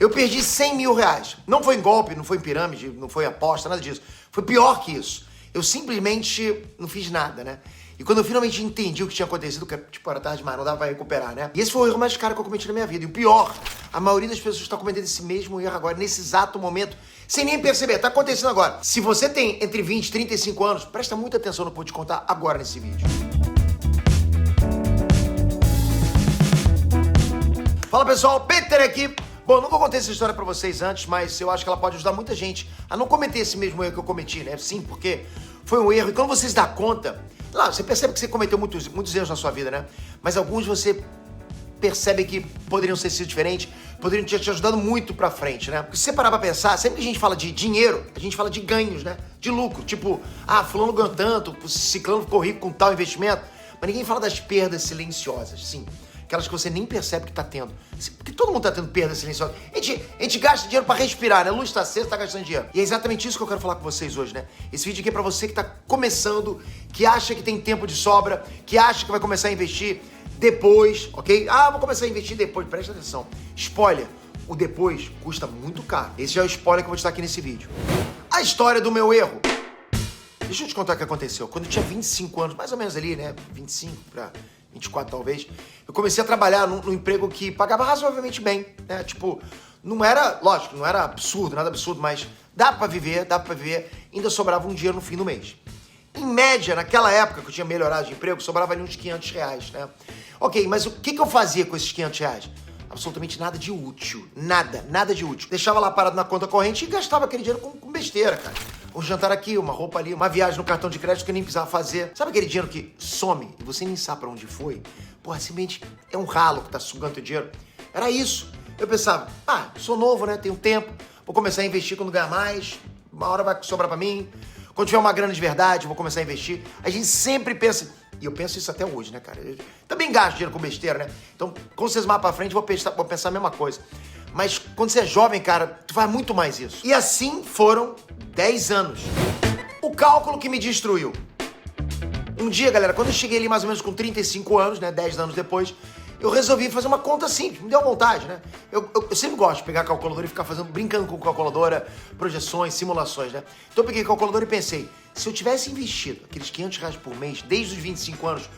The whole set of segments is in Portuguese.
Eu perdi 100 mil reais. Não foi em golpe, não foi em pirâmide, não foi em aposta, nada disso. Foi pior que isso. Eu simplesmente não fiz nada, né? E quando eu finalmente entendi o que tinha acontecido, que tipo, era tarde demais, não dava pra recuperar, né? E esse foi o erro mais caro que eu cometi na minha vida. E o pior, a maioria das pessoas está cometendo esse mesmo erro agora, nesse exato momento, sem nem perceber. Tá acontecendo agora. Se você tem entre 20 e 35 anos, presta muita atenção no que eu vou te contar agora nesse vídeo. Fala pessoal, Peter aqui. Bom, não vou contar essa história pra vocês antes, mas eu acho que ela pode ajudar muita gente a não cometer esse mesmo erro que eu cometi, né? Sim, porque foi um erro. E quando você se dá conta, claro, você percebe que você cometeu muitos erros na sua vida, né? Mas alguns você percebe que poderiam ter sido diferentes, poderiam ter te ajudado muito pra frente, né? Porque se você parar pra pensar, sempre que a gente fala de dinheiro, a gente fala de ganhos, né? De lucro. Tipo, fulano ganhou tanto, ciclano ficou rico com tal investimento. Mas ninguém fala das perdas silenciosas, sim. Aquelas que você nem percebe que tá tendo. Porque todo mundo tá tendo perda silenciosa. A gente gasta dinheiro pra respirar, né? A luz tá acesa, tá gastando dinheiro. E é exatamente isso que eu quero falar com vocês hoje, né? Esse vídeo aqui é pra você que tá começando, que acha que tem tempo de sobra, que acha que vai começar a investir depois, ok? Vou começar a investir depois. Presta atenção. Spoiler, o depois custa muito caro. Esse já é o spoiler que eu vou te dar aqui nesse vídeo. A história do meu erro. Deixa eu te contar o que aconteceu. Quando eu tinha 25 anos, mais ou menos ali, né? 25 pra 24 talvez, eu comecei a trabalhar num emprego que pagava razoavelmente bem, né? Tipo, não era, lógico, não era absurdo, nada absurdo, mas dá pra viver, ainda sobrava um dinheiro no fim do mês. Em média, naquela época que eu tinha melhorado de emprego, sobrava ali uns 500 reais, né? Ok, mas o que eu fazia com esses 500 reais? Absolutamente nada de útil, nada de útil. Deixava lá parado na conta corrente e gastava aquele dinheiro com besteira, cara. Um jantar aqui, uma roupa ali, uma viagem no cartão de crédito que eu nem precisava fazer. Sabe aquele dinheiro que some e você nem sabe pra onde foi? Porra, simplesmente é um ralo que tá sugando teu dinheiro. Era isso. Eu pensava, sou novo, né? Tenho tempo. Vou começar a investir quando ganhar mais. Uma hora vai sobrar pra mim. Quando tiver uma grana de verdade, vou começar a investir. A gente sempre pensa, e eu penso isso até hoje, né, cara? Eu também gasto dinheiro com besteira, né? Então, quando vocês mais pra frente, vou pensar a mesma coisa. Mas quando você é jovem, cara, tu faz muito mais isso. E assim foram 10 anos. O cálculo que me destruiu. Um dia, galera, quando eu cheguei ali mais ou menos com 35 anos, né, 10 anos depois, eu resolvi fazer uma conta simples, me deu vontade, né? Eu sempre gosto de pegar a calculadora e ficar brincando com a calculadora, projeções, simulações, né? Então eu peguei a calculadora e pensei, se eu tivesse investido aqueles 500 reais por mês, desde os 25 anos,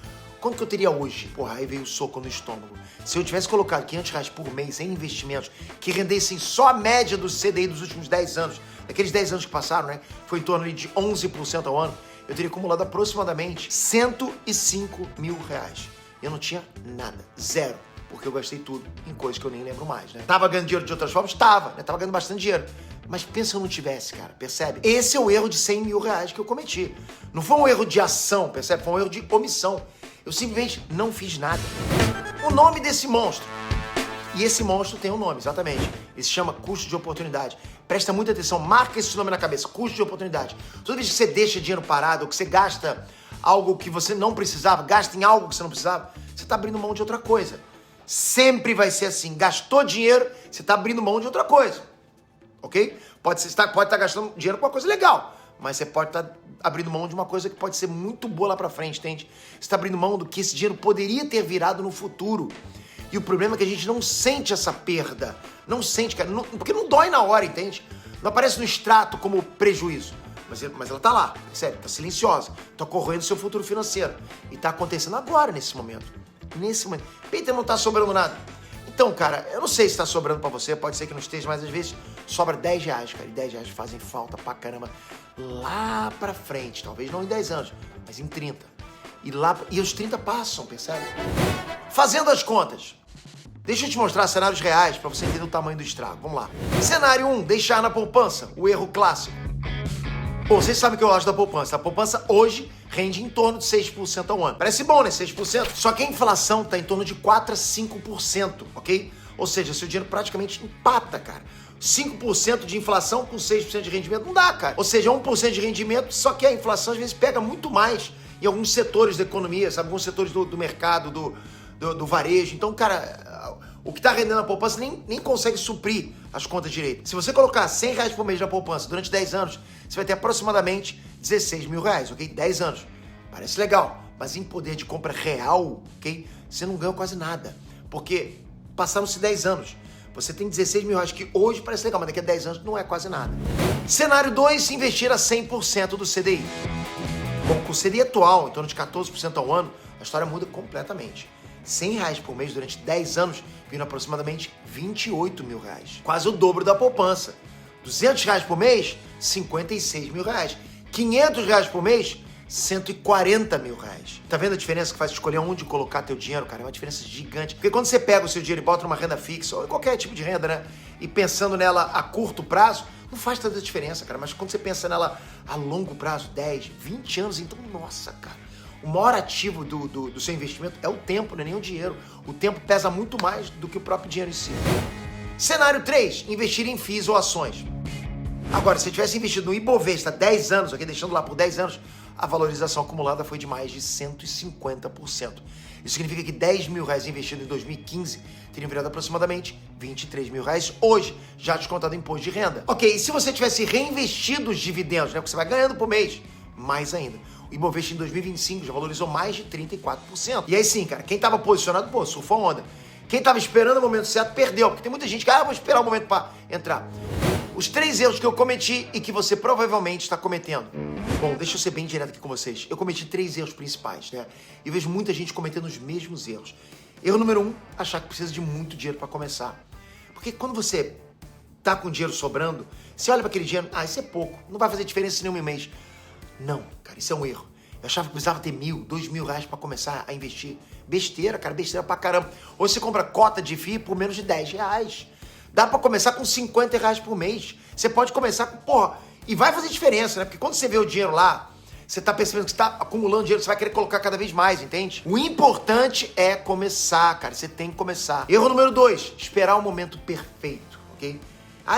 quanto que eu teria hoje? Porra, aí veio o soco no estômago. Se eu tivesse colocado 500 reais por mês em investimentos que rendessem só a média do CDI dos últimos 10 anos, daqueles 10 anos que passaram, né? Foi em torno de 11% ao ano, eu teria acumulado aproximadamente 105 mil reais. Eu não tinha nada, zero, porque eu gastei tudo em coisas que eu nem lembro mais, né? Tava ganhando dinheiro de outras formas? Tava, né? Tava ganhando bastante dinheiro. Mas pensa se eu não tivesse, cara, percebe? Esse é o erro de 100 mil reais que eu cometi. Não foi um erro de ação, percebe? Foi um erro de omissão. Eu simplesmente não fiz nada. O nome desse monstro. E esse monstro tem um nome, exatamente. Ele se chama custo de oportunidade. Presta muita atenção, marca esse nome na cabeça, custo de oportunidade. Toda vez que você deixa dinheiro parado, ou que você gasta algo que você não precisava, gasta em algo que você não precisava, você tá abrindo mão de outra coisa. Sempre vai ser assim, gastou dinheiro, você tá abrindo mão de outra coisa. Ok? Pode estar gastando dinheiro com uma coisa legal, mas você pode estar abrindo mão de uma coisa que pode ser muito boa lá pra frente, entende? Você está abrindo mão do que esse dinheiro poderia ter virado no futuro. E o problema é que a gente não sente essa perda. Não sente, cara, porque não dói na hora, entende? Não aparece no extrato como prejuízo. Mas ela tá lá, sério, tá silenciosa. Tá corroendo seu futuro financeiro. E tá acontecendo agora, nesse momento. Peter, não tá sobrando nada. Então, cara, eu não sei se tá sobrando pra você, pode ser que não esteja, mas às vezes sobra 10 reais, cara. E 10 reais fazem falta pra caramba lá pra frente. Talvez não em 10 anos, mas em 30. E os 30 passam, percebe? Fazendo as contas. Deixa eu te mostrar cenários reais pra você entender o tamanho do estrago. Vamos lá. Cenário 1, deixar na poupança. O erro clássico. Bom, vocês sabem o que eu acho da poupança. A poupança hoje rende em torno de 6% ao ano. Parece bom, né? 6%. Só que a inflação tá em torno de 4 a 5%, ok? Ou seja, seu dinheiro praticamente empata, cara. 5% de inflação com 6% de rendimento não dá, cara. Ou seja, 1% de rendimento, só que a inflação às vezes pega muito mais em alguns setores da economia, sabe? Alguns setores do mercado, do varejo. Então, cara, o que tá rendendo a poupança nem consegue suprir as contas direito. Se você colocar 100 reais por mês na poupança durante 10 anos, você vai ter aproximadamente 16 mil reais, ok? 10 anos. Parece legal, mas em poder de compra real, ok? Você não ganha quase nada. Porque passaram-se 10 anos. Você tem 16 mil reais, que hoje parece legal, mas daqui a 10 anos não é quase nada. Cenário 2, investir a 100% do CDI. Bom, com o CDI atual, em torno de 14% ao ano, a história muda completamente. R$100 por mês durante 10 anos, vindo aproximadamente 28 mil reais. Quase o dobro da poupança. R$200 por mês, 56 mil reais. R$500 por mês, 140 mil reais. Tá vendo a diferença que faz escolher onde colocar teu dinheiro, cara? É uma diferença gigante. Porque quando você pega o seu dinheiro e bota numa renda fixa, ou qualquer tipo de renda, né? E pensando nela a curto prazo, não faz tanta diferença, cara. Mas quando você pensa nela a longo prazo, 10, 20 anos, então, nossa, cara. O maior ativo do seu investimento é o tempo, não é nem o dinheiro. O tempo pesa muito mais do que o próprio dinheiro em si. Cenário 3, investir em FIIs ou ações. Agora, se você tivesse investido no Ibovespa 10 anos, ok, deixando lá por 10 anos, a valorização acumulada foi de mais de 150%. Isso significa que 10 mil reais investido em 2015 teriam virado aproximadamente 23 mil reais hoje, já descontado imposto de renda. Ok, e se você tivesse reinvestido os dividendos, né, que você vai ganhando por mês, mais ainda. O Ibovespa em 2025 já valorizou mais de 34%. E aí sim, cara, quem tava posicionado, pô, surfou onda. Quem tava esperando o momento certo, perdeu. Porque tem muita gente que, vou esperar o momento para entrar. Os 3 erros que eu cometi e que você provavelmente está cometendo. Bom, deixa eu ser bem direto aqui com vocês. Eu cometi 3 erros principais, né? E vejo muita gente cometendo os mesmos erros. Erro número 1, achar que precisa de muito dinheiro para começar. Porque quando você tá com dinheiro sobrando, você olha para aquele dinheiro, isso é pouco, não vai fazer diferença nenhuma em um mês. Não, cara, isso é um erro. Eu achava que precisava ter 1.000, 2.000 reais para começar a investir. Besteira, cara, besteira pra caramba. Ou você compra cota de FII por menos de 10 reais. Dá para começar com 50 reais por mês. Você pode começar com, e vai fazer diferença, né? Porque quando você vê o dinheiro lá, você tá percebendo que você tá acumulando dinheiro, você vai querer colocar cada vez mais, entende? O importante é começar, cara, você tem que começar. Erro número 2, esperar o momento perfeito, ok?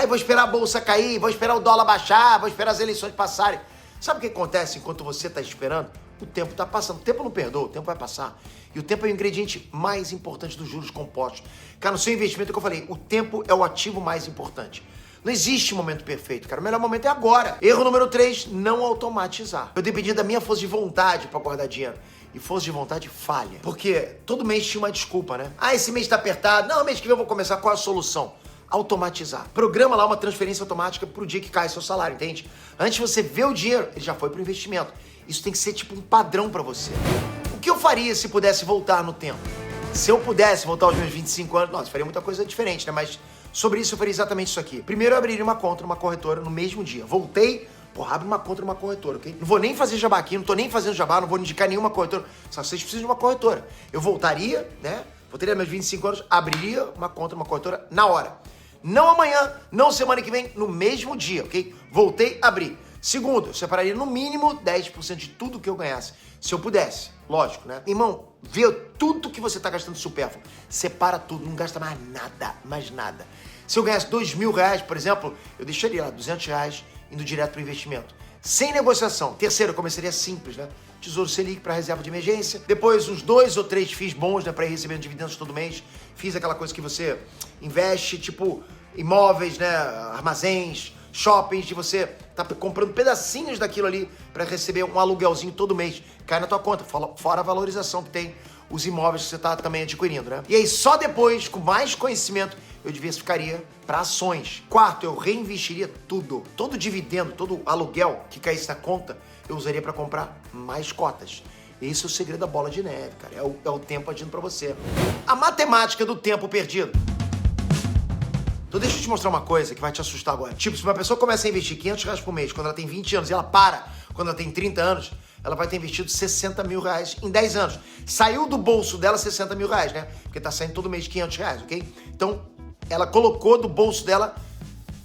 Eu vou esperar a bolsa cair, vou esperar o dólar baixar, vou esperar as eleições passarem. Sabe o que acontece enquanto você está esperando? O tempo está passando. O tempo não perdoa, o tempo vai passar. E o tempo é o ingrediente mais importante dos juros compostos. Cara, no seu investimento, é o que eu falei, o tempo é o ativo mais importante. Não existe momento perfeito, cara. O melhor momento é agora. Erro número 3, não automatizar. Eu dependi da minha força de vontade para guardar dinheiro. E força de vontade falha. Porque todo mês tinha uma desculpa, né? Esse mês está apertado. Não, mês que vem eu vou começar. Qual é a solução? Automatizar. Programa lá uma transferência automática pro dia que cai seu salário, entende? Antes de você ver o dinheiro, ele já foi pro investimento. Isso tem que ser tipo um padrão para você. O que eu faria se pudesse voltar no tempo? Se eu pudesse voltar aos meus 25 anos, nossa, faria muita coisa diferente, né? Mas sobre isso eu faria exatamente isso aqui. Primeiro eu abriria uma conta numa corretora no mesmo dia. Voltei, abre uma conta numa corretora, ok? Não vou nem fazer jabá aqui, não tô nem fazendo jabá, não vou indicar nenhuma corretora. Só vocês precisam de uma corretora. Eu voltaria, né? Voltaria aos meus 25 anos, abriria uma conta numa corretora na hora. Não amanhã, não semana que vem, no mesmo dia, ok? Voltei, abri. Segundo, eu separaria no mínimo 10% de tudo que eu ganhasse. Se eu pudesse, lógico, né? Irmão, vê tudo que você tá gastando supérfluo. Separa tudo, não gasta mais nada, mais nada. Se eu ganhasse 2.000 reais, por exemplo, eu deixaria lá 200 reais indo direto para o investimento. Sem negociação. Terceiro, eu começaria simples, né? Tesouro Selic para reserva de emergência. Depois, uns 2 ou 3 FIIs bons, né? Para ir recebendo dividendos todo mês. Fiz aquela coisa que você investe, tipo imóveis, né? Armazéns, shoppings, de você tá comprando pedacinhos daquilo ali para receber um aluguelzinho todo mês. Cai na tua conta, fora a valorização que tem os imóveis que você tá também adquirindo, né? E aí, só depois, com mais conhecimento, eu diversificaria para ações. Quarto, eu reinvestiria tudo. Todo dividendo, todo aluguel que caísse na conta, eu usaria para comprar mais cotas. Esse é o segredo da bola de neve, cara. É o tempo agindo para você. A matemática do tempo perdido. Então deixa eu te mostrar uma coisa que vai te assustar agora. Tipo, se uma pessoa começa a investir 500 reais por mês quando ela tem 20 anos e ela para quando ela tem 30 anos, ela vai ter investido 60 mil reais em 10 anos. Saiu do bolso dela 60 mil reais, né? Porque tá saindo todo mês 500 reais, ok? Então, ela colocou do bolso dela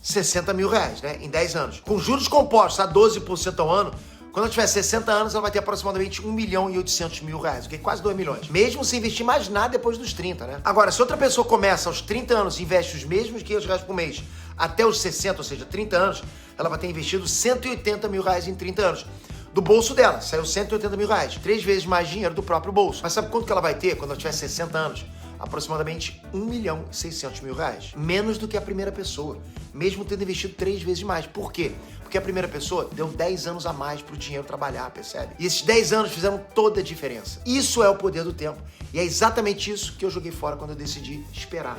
60 mil reais, né? Em 10 anos. Com juros compostos a 12% ao ano, quando ela tiver 60 anos, ela vai ter aproximadamente 1.800.000 reais, ok? Quase 2 milhões. Mesmo sem investir mais nada depois dos 30, né? Agora, se outra pessoa começa aos 30 anos e investe os mesmos 500 reais por mês até os 60, ou seja, 30 anos, ela vai ter investido 180 mil reais em 30 anos. Do bolso dela, saiu 180 mil reais. 3 vezes mais dinheiro do próprio bolso. Mas sabe quanto que ela vai ter quando ela tiver 60 anos? Aproximadamente 1.600.000 reais. Menos do que a primeira pessoa. Mesmo tendo investido 3 vezes mais. Por quê? Porque a primeira pessoa deu 10 anos a mais pro dinheiro trabalhar, percebe? E esses 10 anos fizeram toda a diferença. Isso é o poder do tempo. E é exatamente isso que eu joguei fora quando eu decidi esperar.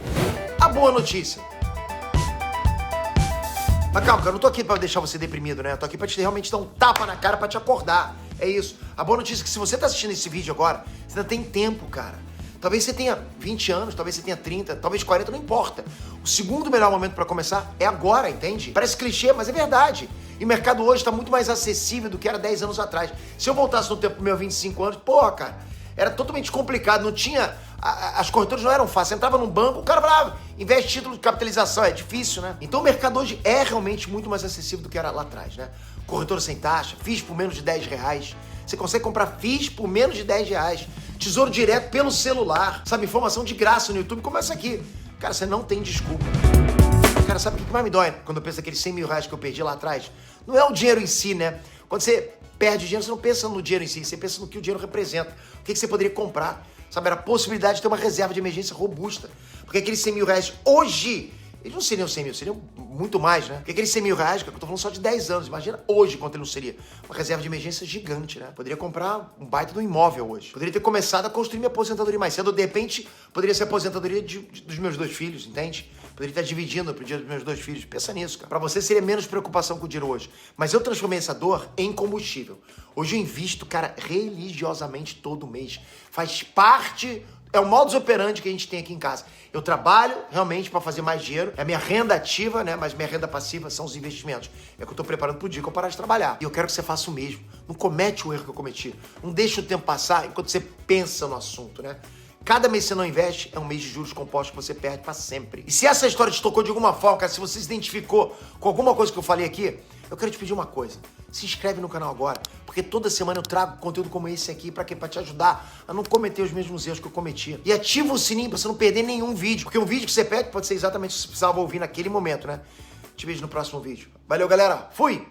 A boa notícia Mas calma, eu não tô aqui pra deixar você deprimido, né? Eu tô aqui pra te realmente dar um tapa na cara pra te acordar. É isso. A boa notícia é que se você tá assistindo esse vídeo agora, você ainda tem tempo, cara. Talvez você tenha 20 anos, talvez você tenha 30, talvez 40, não importa. O segundo melhor momento pra começar é agora, entende? Parece clichê, mas é verdade. E o mercado hoje tá muito mais acessível do que era 10 anos atrás. Se eu voltasse no tempo pro meu 25 anos, porra, cara, era totalmente complicado, não tinha... As corretoras não eram fáceis. Você entrava num banco, o cara falava, investe título de capitalização, é difícil, né? Então o mercado hoje é realmente muito mais acessível do que era lá atrás, né? Corretora sem taxa, FIIs por menos de R$10. Você consegue comprar FIIs por menos de R$10. Tesouro direto pelo celular, sabe? Informação de graça no YouTube, começa aqui. Cara, você não tem desculpa. Cara, sabe o que mais me dói quando eu penso naqueles R$100 mil que eu perdi lá atrás? Não é o dinheiro em si, né? Quando você perde dinheiro, você não pensa no dinheiro em si, você pensa no que o dinheiro representa. O que você poderia comprar? Sabe, era a possibilidade de ter uma reserva de emergência robusta. Porque aqueles R$100 mil hoje, eles não seriam 100 mil, seriam muito mais, né? Porque aqueles R$100 mil, cara, que eu tô falando só de 10 anos, imagina hoje quanto ele não seria. Uma reserva de emergência gigante, né? Poderia comprar um baita do imóvel hoje. Poderia ter começado a construir minha aposentadoria mais cedo, ou de repente, poderia ser a aposentadoria dos meus 2 filhos, entende? Poderia estar dividindo pro dia dos meus 2 filhos. Pensa nisso, cara. Pra você seria menos preocupação com o dinheiro hoje. Mas eu transformei essa dor em combustível. Hoje eu invisto, cara, religiosamente todo mês. Faz parte... É o modus operandi que a gente tem aqui em casa. Eu trabalho realmente para fazer mais dinheiro. É a minha renda ativa, né? Mas minha renda passiva são os investimentos. É que eu tô preparando pro dia que eu parar de trabalhar. E eu quero que você faça o mesmo. Não comete o erro que eu cometi. Não deixa o tempo passar enquanto você pensa no assunto, né? Cada mês que você não investe é um mês de juros compostos que você perde para sempre. E se essa história te tocou de alguma forma, cara, se você se identificou com alguma coisa que eu falei aqui, eu quero te pedir uma coisa. Se inscreve no canal agora, porque toda semana eu trago conteúdo como esse aqui pra quê? Pra te ajudar a não cometer os mesmos erros que eu cometi. E ativa o sininho pra você não perder nenhum vídeo, porque um vídeo que você perde pode ser exatamente o que você precisava ouvir naquele momento, né? Te vejo no próximo vídeo. Valeu, galera. Fui!